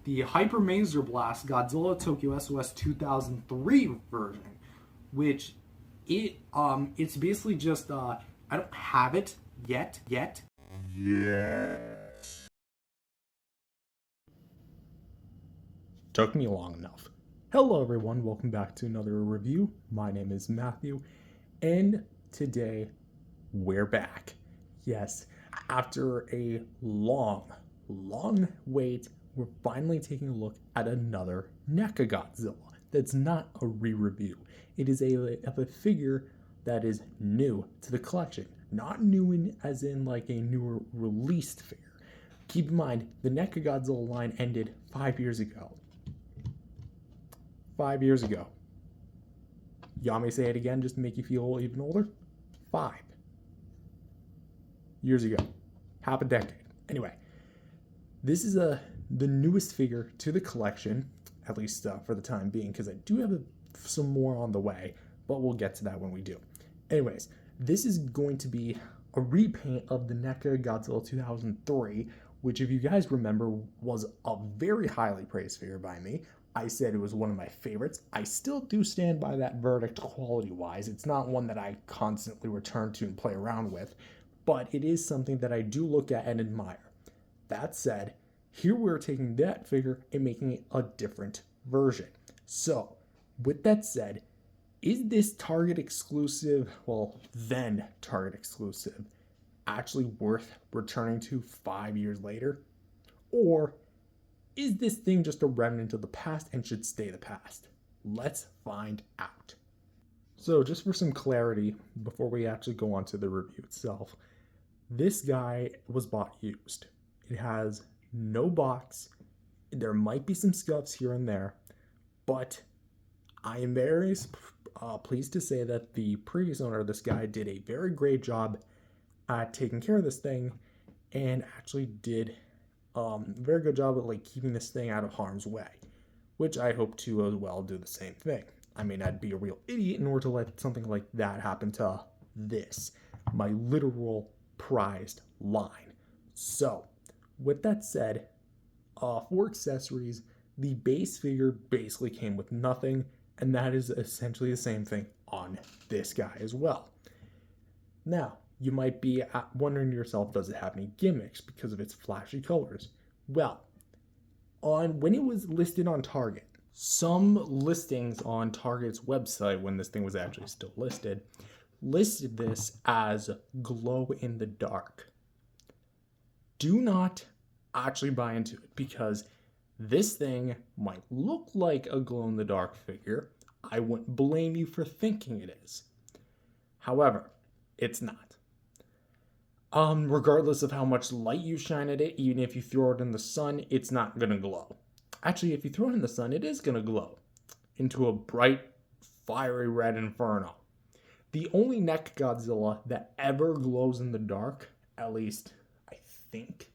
the Hyper Maser Blast Godzilla Tokyo S.O.S 2003 version, which it's basically just I don't have it yet. Took me long enough. Hello everyone, welcome back to another review. My name is Matthew, and today we're back. Yes, after a long wait, we're finally taking a look at another NECA Godzilla. That's not a re-review. It is a figure that is new to the collection. Not new as in like a newer released figure. Keep in mind, the NECA Godzilla line ended 5 years ago. 5 years ago. You want me to say it again just to make you feel even older? 5 years ago. Half a decade. Anyway, this is the newest figure to the collection, at least for the time being, because I do have some more on the way, but we'll get to that when we do. Anyways, this is going to be a repaint of the NECA Godzilla 2003, which, if you guys remember, was a very highly praised figure by me. I said it was one of my favorites. I still do stand by that verdict quality-wise. It's not one that I constantly return to and play around with, but it is something that I do look at and admire. That said, here we're taking that figure and making it a different version. So, with that said, is this Target exclusive, well, then Target exclusive, actually worth returning to 5 years later? Or is this thing just a remnant of the past and should stay the past? Let's find out. So just for some clarity, before we actually go on to the review itself, this guy was bought used. It has no box. There might be some scuffs here and there, but I am very pleased to say that the previous owner of this guy did a very great job at taking care of this thing, and actually did a very good job at like keeping this thing out of harm's way, which I hope to as well do the same thing. I mean, I'd be a real idiot in order to let something like that happen to this, my literal prized line. So, with that said, for accessories, the base figure basically came with nothing, and that is essentially the same thing on this guy as well. Now, you might be wondering to yourself, does it have any gimmicks because of its flashy colors? Well, when it was listed on Target, some listings on Target's website, when this thing was actually still listed this as glow in the dark. Do not actually buy into it, because this thing might look like a glow in the dark figure. I wouldn't blame you for thinking it is. However, it's not. Regardless of how much light you shine at it, even if you throw it in the sun, it's not gonna glow. Actually, if you throw it in the sun, it is gonna glow into a bright, fiery red inferno. The only NECA Godzilla that ever glows in the dark, at least I think,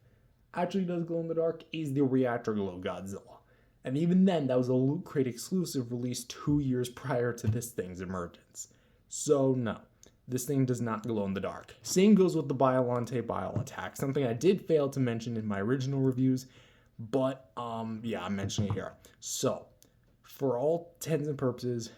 actually does glow in the dark, is the Reactor Glow Godzilla. And even then, that was a Loot Crate exclusive released 2 years prior to this thing's emergence. So no, this thing does not glow in the dark. Same goes with the Biolante Bio Attack, something I did fail to mention in my original reviews, but yeah, I'm mentioning it here. So, for all intents and purposes,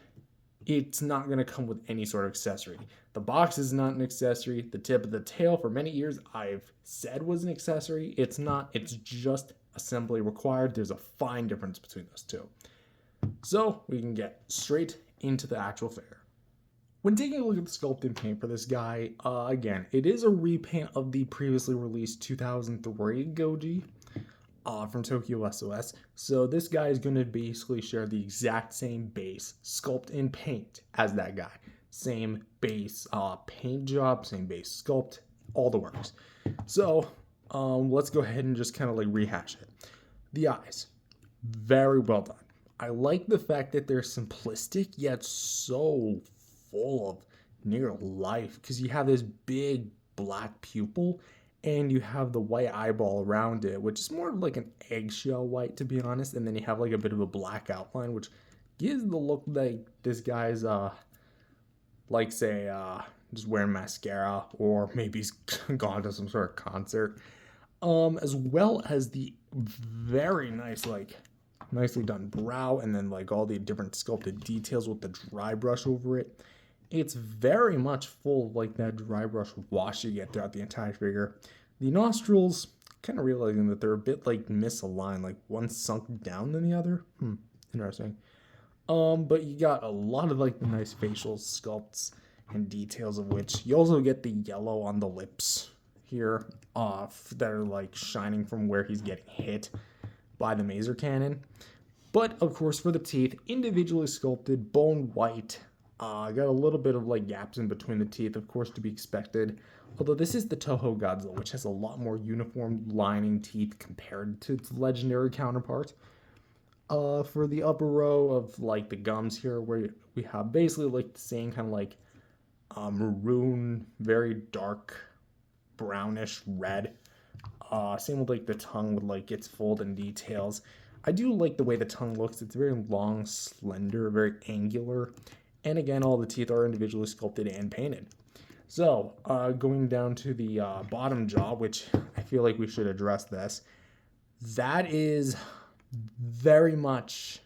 it's not going to come with any sort of accessory. The box is not an accessory. The tip of the tail, for many years, I've said was an accessory. It's not. It's just assembly required. There's a fine difference between those two. So, we can get straight into the actual figure. When taking a look at the sculpt and paint for this guy, again, it is a repaint of the previously released 2003 Goji from Tokyo S.O.S. So this guy is going to basically share the exact same base sculpt and paint as that guy. Same base paint job, same base sculpt, all the works. So let's go ahead and just kind of like rehash it. The eyes, very well done. I like the fact that they're simplistic yet so full of near life, because you have this big black pupil and you have the white eyeball around it, which is more like an eggshell white, to be honest, and then you have like a bit of a black outline, which gives the look like this guy's like say just wearing mascara, or maybe he's gone to some sort of concert. As well as the very nice, like, nicely done brow, and then like all the different sculpted details with the dry brush over it. It's very much full of like that dry brush wash you get throughout the entire figure. The nostrils, kind of realizing that they're a bit like misaligned, like one sunk down than the other. Interesting. But you got a lot of like the nice facial sculpts and details of which you also get the yellow on the lips here, that are like shining from where he's getting hit by the maser cannon. But of course, for the teeth, individually sculpted, bone white. Got a little bit of like gaps in between the teeth, of course, to be expected. Although this is the Toho Godzilla, which has a lot more uniform lining teeth compared to its legendary counterpart. For the upper row of like the gums here, where we have basically like the same kind of like maroon, very dark brownish red. Same with like the tongue with like its fold and details. I do like the way the tongue looks. It's very long, slender, very angular. And again, all the teeth are individually sculpted and painted. So, going down to the bottom jaw, which I feel like we should address this. That is very much.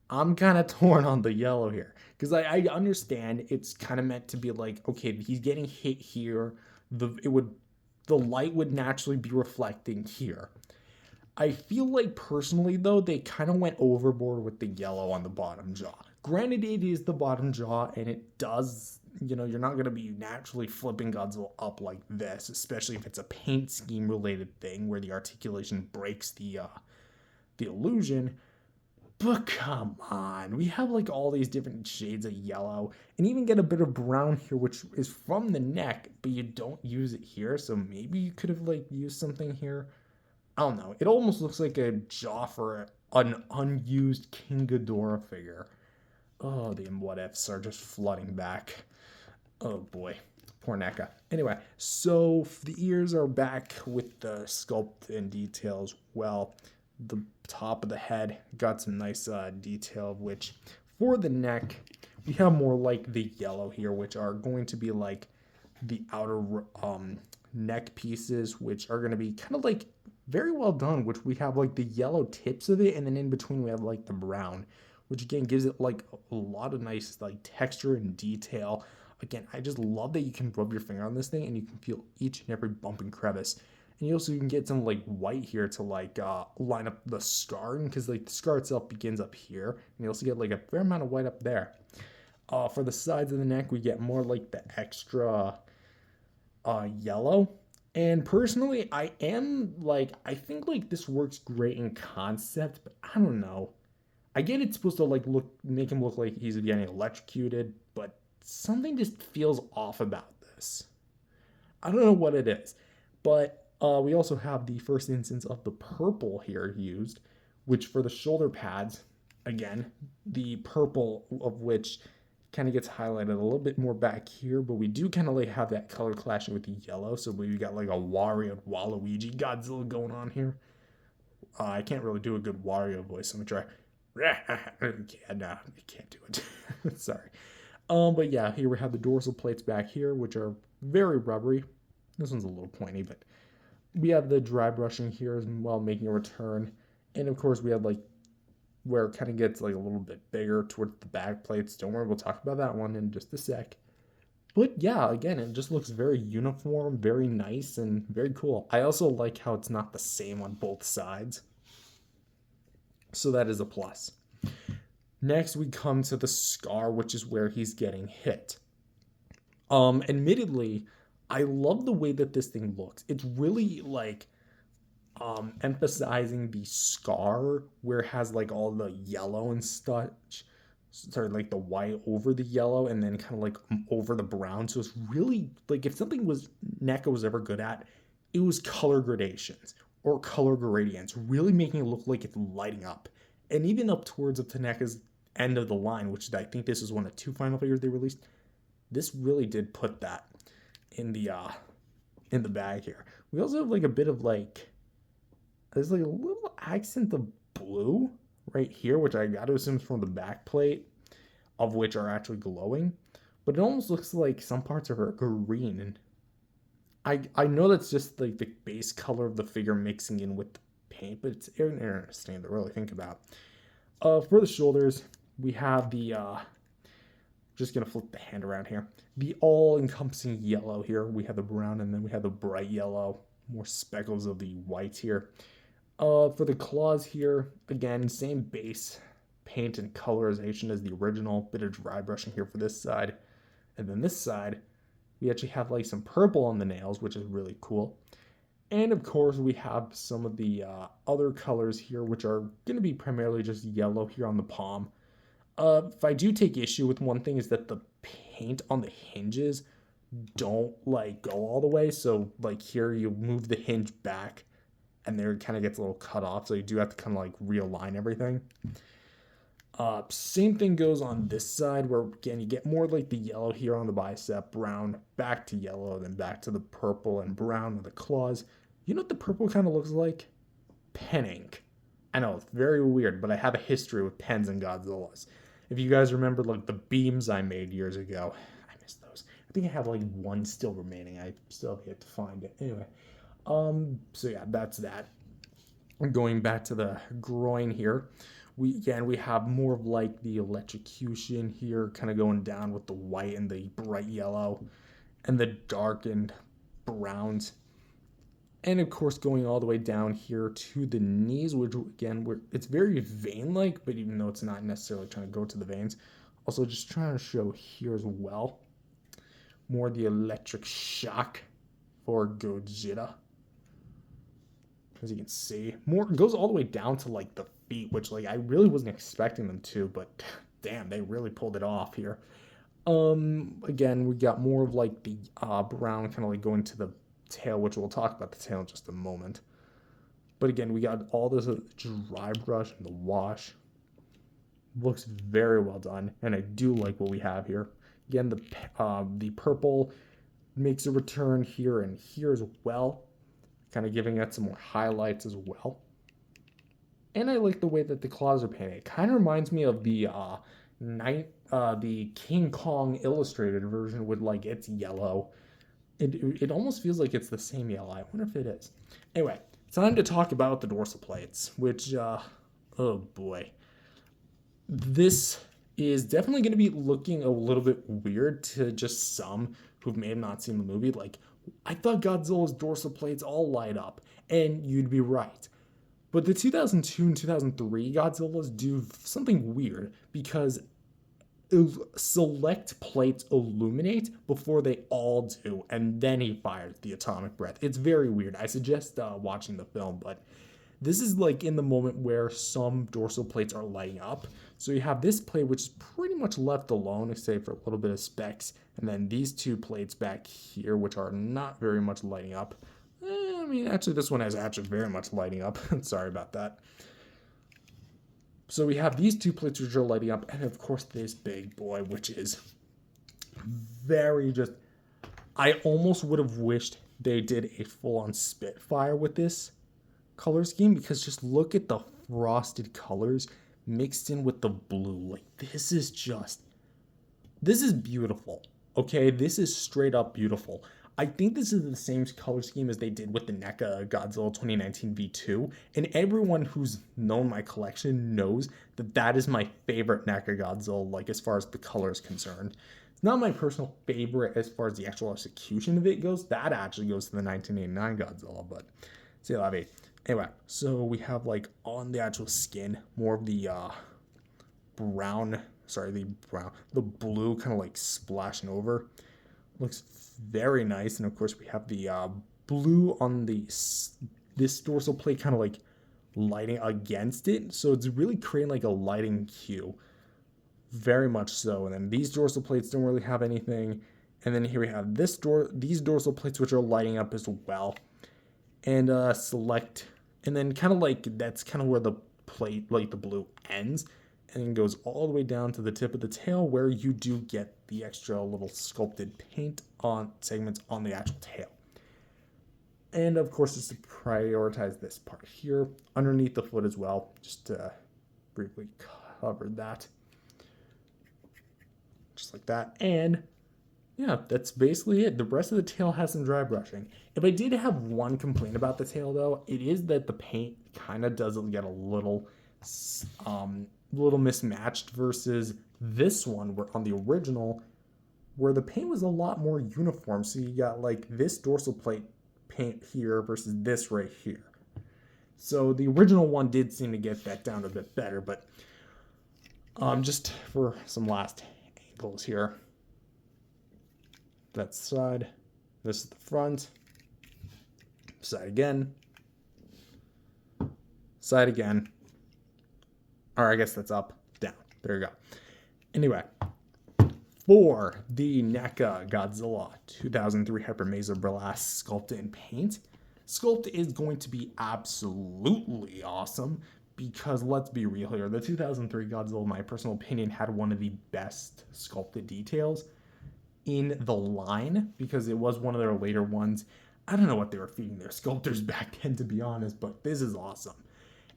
I'm kind of torn on the yellow here. Because I understand it's kind of meant to be like, okay, he's getting hit here. The light would naturally be reflecting here. I feel like personally though, they kind of went overboard with the yellow on the bottom jaw. Granted, it is the bottom jaw, and it does, you're not going to be naturally flipping Godzilla up like this, especially if it's a paint scheme related thing where the articulation breaks the illusion. But come on, we have like all these different shades of yellow, and even get a bit of brown here, which is from the neck, but you don't use it here, so maybe you could have like used something here. I don't know. It almost looks like a jaw for an unused King Ghidorah figure. Oh, the what ifs are just flooding back. Oh boy, poor NECA. Anyway, so the ears are back with the sculpt and details. Well, the top of the head got some nice detail, of which for the neck, we have more like the yellow here, which are going to be like the outer neck pieces, which are going to be kind of like very well done, which we have like the yellow tips of it, and then in between we have like the brown, which again gives it like a lot of nice like texture and detail. Again, I just love that you can rub your finger on this thing and you can feel each and every bump and crevice. And you also can get some like white here to like line up the scarring, because like the scar itself begins up here, and you also get like a fair amount of white up there. For the sides of the neck, we get more like the extra yellow. And personally, I think like this works great in concept, but I don't know. I get it's supposed to like make him look like he's getting electrocuted, but something just feels off about this. I don't know what it is, but we also have the first instance of the purple here used, which for the shoulder pads, again, the purple of which kind of gets highlighted a little bit more back here, but we do kind of like have that color clashing with the yellow, so we got like a Wario Waluigi Godzilla going on here. I can't really do a good Wario voice, so I'm gonna try. Yeah, no, I can't do it. Sorry. But yeah, here we have the dorsal plates back here, which are very rubbery. This one's a little pointy, but we have the dry brushing here as well, making a return. And of course, we have like where it kind of gets like a little bit bigger towards the back plates. Don't worry, we'll talk about that one in just a sec. But yeah, again, it just looks very uniform, very nice, and very cool. I also like how it's not the same on both sides. So that is a plus. Next, we come to the scar, which is where he's getting hit. Admittedly, I love the way that this thing looks. It's really like emphasizing the scar where it has like all the yellow and such. Sorry, like the white over the yellow and then kind of like over the brown. So it's really like if something was NECA was ever good at, it was color gradations or color gradients, really making it look like it's lighting up. And even up towards up to NECA's end of the line, which I think this is one of two final figures they released. This really did put that in the bag here. We also have like a bit of like there's like a little accent of blue right here, which I gotta assume is from the back plate, of which are actually glowing. But it almost looks like some parts are green. And I know that's just like the base color of the figure mixing in with the paint, but it's interesting to really think about. For the shoulders, we have the just gonna flip the hand around here. The all-encompassing yellow here. We have the brown, and then we have the bright yellow. More speckles of the white here. For the claws here, again, same base paint and colorization as the original. Bit of dry brushing here for this side. And then this side, we actually have like some purple on the nails, which is really cool. And of course, we have some of the other colors here, which are going to be primarily just yellow here on the palm. If I do take issue with one thing is that the paint on the hinges don't like go all the way. So like here, you move the hinge back and there it kind of gets a little cut off. So you do have to kind of like realign everything. Same thing goes on this side where again you get more like the yellow here on the bicep, brown back to yellow, then back to the purple and brown with the claws. You know what the purple kind of looks like? Pen ink. I know it's very weird, but I have a history with pens and Godzillas. If you guys remember like the beams I made years ago, I miss those. I think I have like one still remaining. I still have yet to find it. Anyway, so yeah, that's that. Going back to the groin here, we have more of like the electrocution here, kind of going down with the white and the bright yellow, and the darkened browns, and of course going all the way down here to the knees, which again it's very vein-like, but even though it's not necessarily trying to go to the veins, also just trying to show here as well, more the electric shock for Gojira. As you can see, more goes all the way down to like the feet, which like I really wasn't expecting them to, but damn, they really pulled it off here. Again, we got more of like the brown kind of like going to the tail, which we'll talk about the tail in just a moment. But again, we got all this dry brush and the wash. Looks very well done, and I do like what we have here. Again, the purple makes a return here and here as well, kind of giving it some more highlights as well. And I like the way that the claws are painted. It kind of reminds me of the King Kong illustrated version with like it's yellow. It almost feels like it's the same yellow. I wonder if it is. Anyway, time to talk about the dorsal plates, which oh boy. This is definitely going to be looking a little bit weird to just some who may have not seen the movie. Like, I thought Godzilla's dorsal plates all light up, and you'd be right. But the 2002 and 2003 Godzillas do something weird because select plates illuminate before they all do, and then he fires the atomic breath. It's very weird. I suggest watching the film, but this is like in the moment where some dorsal plates are lighting up. So you have this plate, which is pretty much left alone, except for a little bit of specks. And then these two plates back here, which are not very much lighting up. I mean, actually, this one has actually very much lighting up. Sorry about that. So we have these two plates which are lighting up. And of course, this big boy, which is very just... I almost would have wished they did a full-on Spitfire with this color scheme, because just look at the frosted colors mixed in with the blue. Like, this is beautiful. Okay, this is straight up beautiful. I think this is the same color scheme as they did with the NECA Godzilla 2019 V2, and everyone who's known my collection knows that that is my favorite NECA Godzilla, like as far as the color is concerned. It's not my personal favorite as far as the actual execution of it goes. That actually goes to the 1989 Godzilla, but c'est la vie. Anyway, so we have like on the actual skin more of the the blue kind of like splashing over. Looks very nice, and of course we have the blue on this dorsal plate kind of like lighting against it, so it's really creating like a lighting hue, very much so. And then these dorsal plates don't really have anything, and then here we have these dorsal plates which are lighting up as well, and select. And then kind of like that's kind of where the plate, like the blue, ends, and then goes all the way down to the tip of the tail where you do get the extra little sculpted paint on segments on the actual tail. And of course, just to prioritize this part here, underneath the foot as well, just to briefly cover that. Just like that. And Yeah, that's basically it. The rest of the tail has some dry brushing. If I did have one complaint about the tail, though, it is that the paint kind of does get a little mismatched versus this one, where on the original, where the paint was a lot more uniform. So you got like this dorsal plate paint here versus this right here. So the original one did seem to get that down a bit better, but just for some last angles here. That's side. This is the front. Side again. Side again. Or I guess that's up, down. There you go. Anyway, for the NECA Godzilla 2003 Hypermazer Burlesque Sculpt in Paint, Sculpt is going to be absolutely awesome because let's be real here, the 2003 Godzilla, in my personal opinion, had one of the best sculpted details in the line because it was one of their later ones. I don't know what they were feeding their sculptors back then, to be honest, but this is awesome.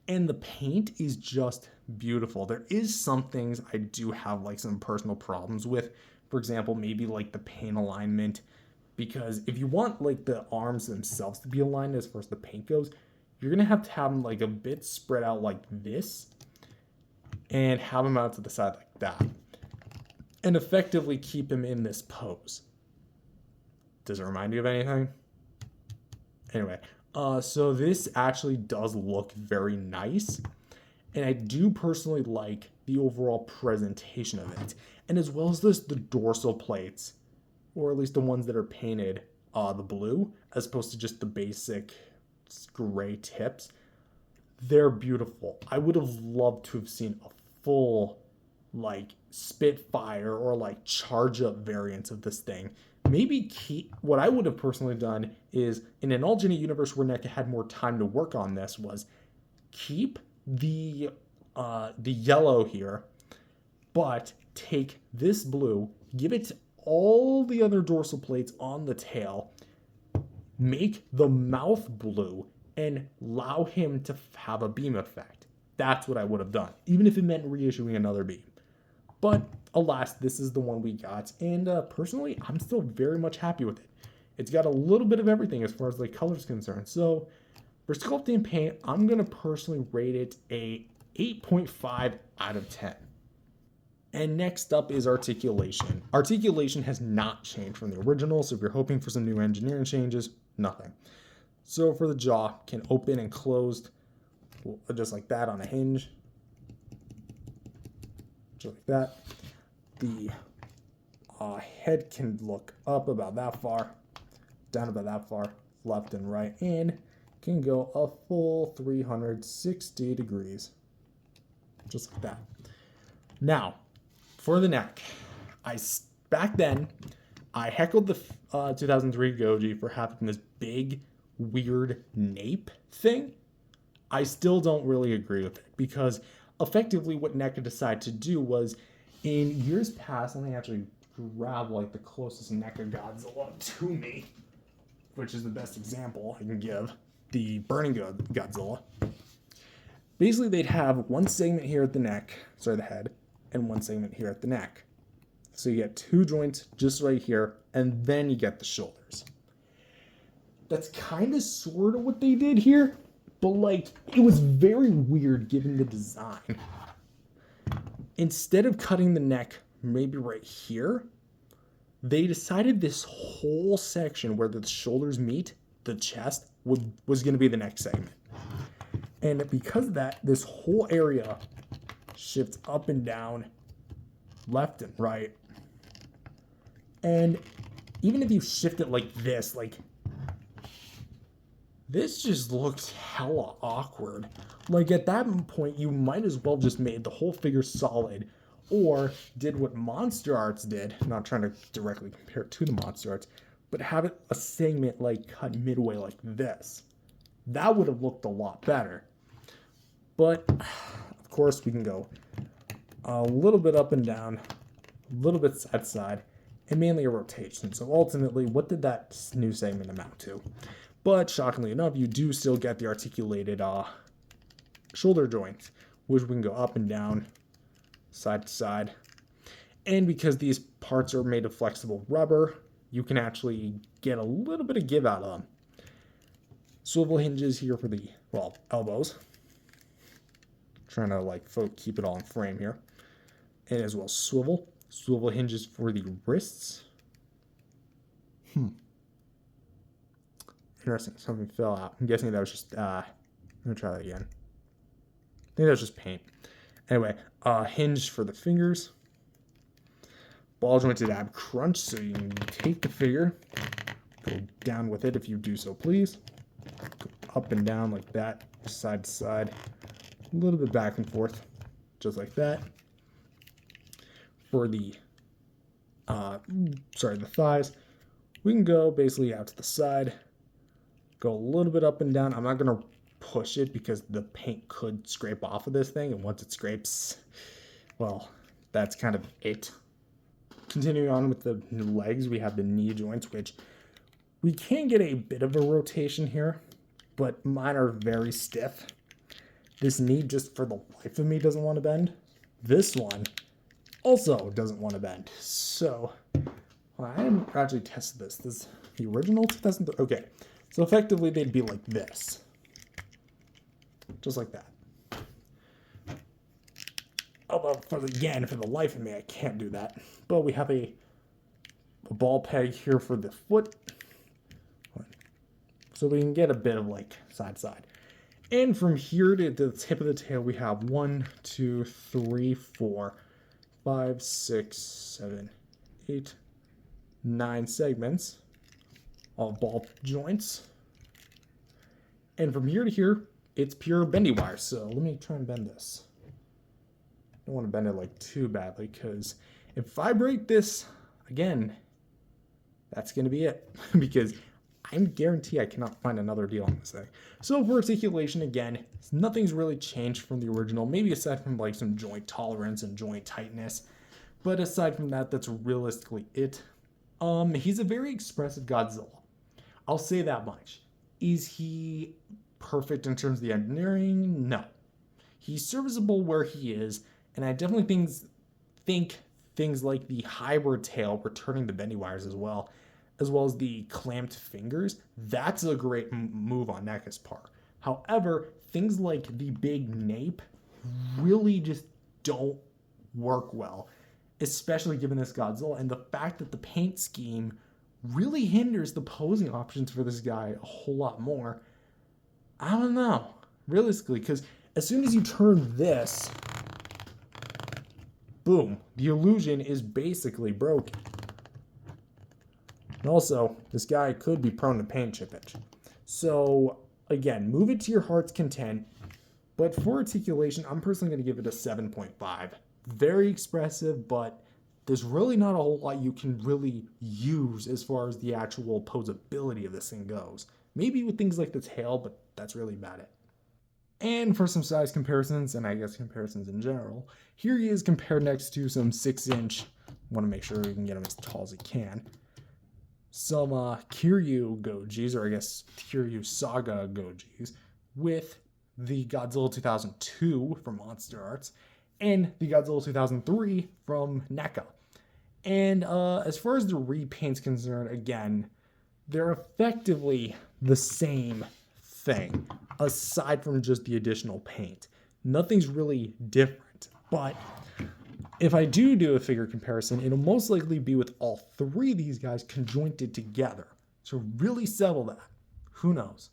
And the paint is just beautiful. There is some things I do have like some personal problems with. For example, maybe like the paint alignment, because if you want like the arms themselves to be aligned as far as the paint goes, you're gonna have to have them like a bit spread out like this and have them out to the side like that and effectively keep him in this pose. Does it remind you of anything? Anyway, so this actually does look very nice, and I do personally like the overall presentation of it, and as well as the dorsal plates, or at least the ones that are painted the blue, as opposed to just the basic gray tips. They're beautiful. I would have loved to have seen a full like Spitfire or like charge up variants of this thing. Maybe keep what I would have personally done is in an alternate universe where NECA had more time to work on this was keep the yellow here, but take this blue, give it all the other dorsal plates on the tail, make the mouth blue, and allow him to have a beam effect. That's what I would have done, even if it meant reissuing another beam. But alas, this is the one we got, and personally, I'm still very much happy with it. It's got a little bit of everything as far as the color is concerned. So for sculpting paint, I'm gonna personally rate it a 8.5 out of 10. And next up is articulation. Articulation has not changed from the original, so if you're hoping for some new engineering changes, nothing. So for the jaw, can open and closed just like that on a hinge. Just like that. The head can look up about that far, down about that far, left and right, and can go a full 360 degrees. Just like that. Now, for the neck, back then, I heckled the 2003 Goji for having this big, weird nape thing. I still don't really agree with it because effectively what NECA decided to do was in years past, let me actually grab like the closest NECA Godzilla to me, which is the best example I can give, the Burning Godzilla. Basically, they'd have one segment here at the the head, and one segment here at the neck. So you get two joints just right here, and then you get the shoulders. That's kind of sort of what they did here, but like it was very weird given the design. Instead of cutting the neck maybe right here, they decided this whole section where the shoulders meet the chest was going to be the next segment. And because of that, this whole area shifts up and down, left and right. And even if you shift it like this just looks hella awkward. Like at that point, you might as well just made the whole figure solid or did what Monster Arts did, not trying to directly compare it to the Monster Arts, but have it a segment like cut midway like this. That would have looked a lot better. But of course we can go a little bit up and down, a little bit side to side, and mainly a rotation. So ultimately, what did that new segment amount to? But shockingly enough, you do still get the articulated shoulder joints, which we can go up and down, side to side. And because these parts are made of flexible rubber, you can actually get a little bit of give out of them. Swivel hinges here for the, well, elbows. Trying to like keep it all in frame here. And as well swivel hinges for the wrists. Interesting, something fell out. I'm guessing that was just, let me try that again. I think that was just paint. Anyway, hinge for the fingers. Ball jointed ab crunch, so you can take the figure, go down with it if you do so please. Go up and down like that, side to side. A little bit back and forth, just like that. For the, the thighs, we can go basically out to the side, go a little bit up and down. I'm not going to push it because the paint could scrape off of this thing, and once it scrapes, well, that's kind of it. Continuing on with the legs, we have the knee joints, which we can get a bit of a rotation here, but mine are very stiff. This knee, just for the life of me, doesn't want to bend. This one also doesn't want to bend. So, well, I haven't actually tested this. This is the original 2003. Okay, so effectively they'd be like this. Just like that. Although, for the life of me, I can't do that. But we have a ball peg here for the foot. So we can get a bit of like side to side. And from here to the tip of the tail, we have 1, 2, 3, 4, 5, 6, 7, 8, 9 segments. All ball joints. And from here to here, it's pure bendy wire. So let me try and bend this. I don't want to bend it like too badly, because if I break this again, that's going to be it. Because I guarantee I cannot find another deal on this thing. So for articulation, again, nothing's really changed from the original, maybe aside from like some joint tolerance and joint tightness. But aside from that, that's realistically it. He's a very expressive Godzilla. I'll say that much. Is he perfect in terms of the engineering? No. He's serviceable where he is, and I definitely think things like the hybrid tail returning the bendy wires as well as the clamped fingers, that's a great move on NECA's part. However, things like the big nape really just don't work well, especially given this Godzilla, and the fact that the paint scheme really hinders the posing options for this guy a whole lot more. I don't know, realistically, because as soon as you turn this, boom, the illusion is basically broken. And also, this guy could be prone to paint chippage. So, again, move it to your heart's content. But for articulation, I'm personally going to give it a 7.5. Very expressive, but there's really not a whole lot you can really use as far as the actual posability of this thing goes. Maybe with things like the tail, but that's really about it. And for some size comparisons, and I guess comparisons in general, here he is compared next to some 6-inch, want to make sure we can get him as tall as he can, some Kiryu Gojis, or I guess Kiryu Saga Gojis, with the Godzilla 2002 from Monster Arts, and the Godzilla 2003 from NECA. And as far as the repaint's concerned, again, they're effectively the same thing, aside from just the additional paint. Nothing's really different, but if I do a figure comparison, it'll most likely be with all three of these guys conjointed together. So really settle that. Who knows?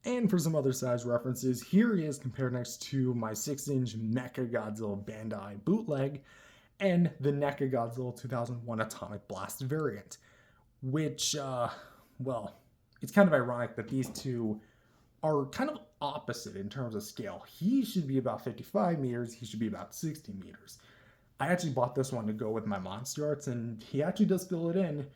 And for some other size references, here he is compared next to my 6-inch Mechagodzilla Bandai bootleg and the NECA Godzilla 2001 Atomic Blast variant, which, well, it's kind of ironic that these two are kind of opposite in terms of scale. He should be about 55 meters, he should be about 60 meters. I actually bought this one to go with my Monster Arts, and he actually does fill it in,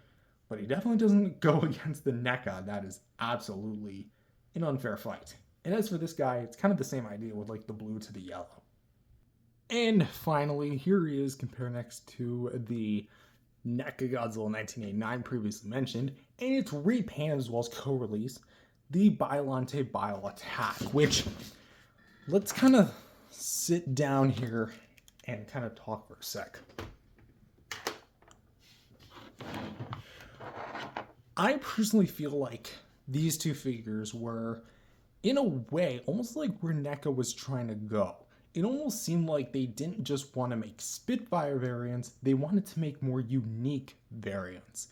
but he definitely doesn't go against the NECA. That is absolutely an unfair fight. And as for this guy, it's kind of the same idea with like the blue to the yellow. And finally, here he is compared next to the NECA Godzilla 1989 previously mentioned, and it's repainted as well as co-release, the Biollante Bio Attack, which, let's kind of sit down here and kind of talk for a sec. I personally feel like these two figures were, in a way, almost like where NECA was trying to go. It almost seemed like they didn't just want to make Spitfire variants, they wanted to make more unique variants.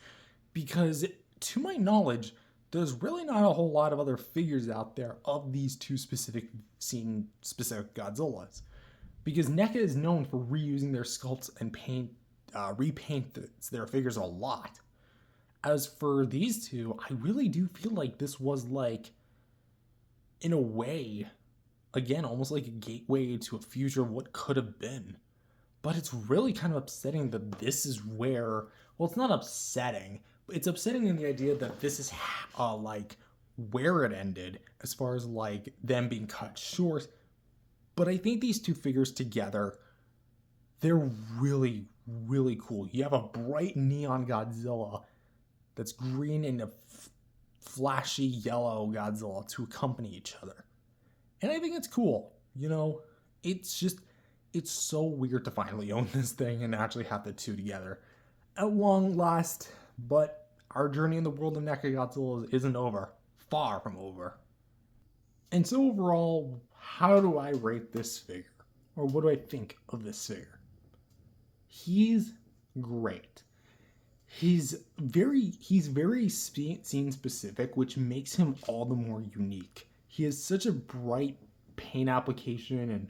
Because, to my knowledge, there's really not a whole lot of other figures out there of these two specific Godzillas. Because NECA is known for reusing their sculpts and repaint their figures a lot. As for these two, I really do feel like this was like, in a way, again, almost like a gateway to a future of what could have been. But it's really kind of upsetting that this is where, well, it's not upsetting, but it's upsetting in the idea that this is like where it ended as far as like them being cut short. But I think these two figures together, they're really, really cool. You have a bright neon Godzilla that's green and a flashy yellow Godzilla to accompany each other. And I think it's cool. You know, it's so weird to finally own this thing and actually have the two together at long last. But our journey in the world of NECA Godzilla isn't over. Far from over. And so overall, how do I rate this figure? Or what do I think of this figure? He's great. He's very scene specific, which makes him all the more unique. He has such a bright paint application and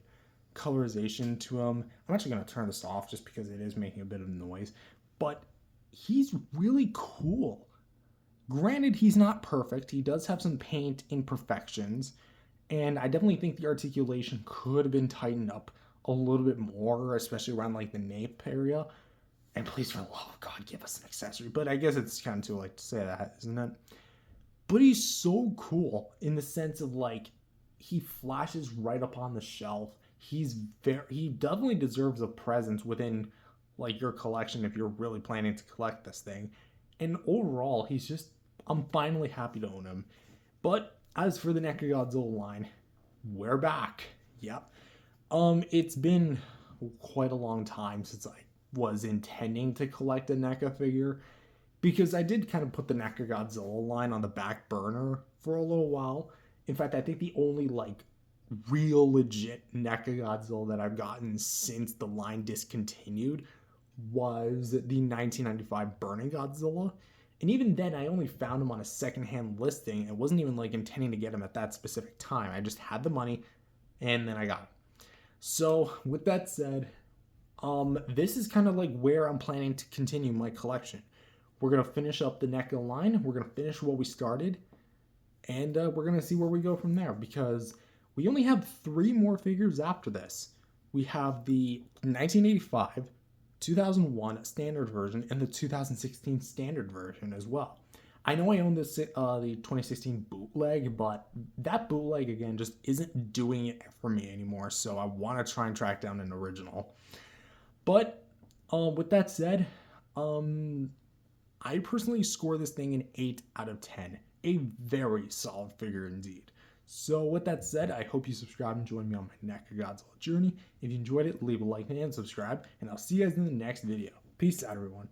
colorization to him. I'm actually going to turn this off just because it is making a bit of noise, but he's really cool. Granted, he's not perfect. He does have some paint imperfections, and I definitely think the articulation could have been tightened up a little bit more, especially around like the nape area. And please, for the love of God, give us an accessory. But I guess it's kind of too late to say that, isn't it? But he's so cool in the sense of like, he flashes right up on the shelf. He definitely deserves a presence within like your collection if you're really planning to collect this thing. And overall, I'm finally happy to own him. But as for the NECA Godzilla line, we're back. Yep. It's been quite a long time since I was intending to collect a NECA figure, because I did kind of put the NECA Godzilla line on the back burner for a little while. In fact, I think the only like real legit NECA Godzilla that I've gotten since the line discontinued was the 1995 Burning Godzilla. And even then, I only found him on a secondhand listing. It wasn't even like intending to get him at that specific time. I just had the money and then I got him. So with that said, this is kind of like where I'm planning to continue my collection. We're going to finish up the NECA line. We're going to finish what we started. And we're going to see where we go from there, because we only have 3 more figures after this. We have the 1985, 2001 standard version, and the 2016 standard version as well. I know I own this the 2016 bootleg, but that bootleg, again, just isn't doing it for me anymore, so I want to try and track down an original. But with that said, I personally score this thing an 8 out of 10. A very solid figure indeed. So with that said, I hope you subscribe and join me on my NECA Godzilla journey. If you enjoyed it, leave a like and subscribe, and I'll see you guys in the next video. Peace out, everyone.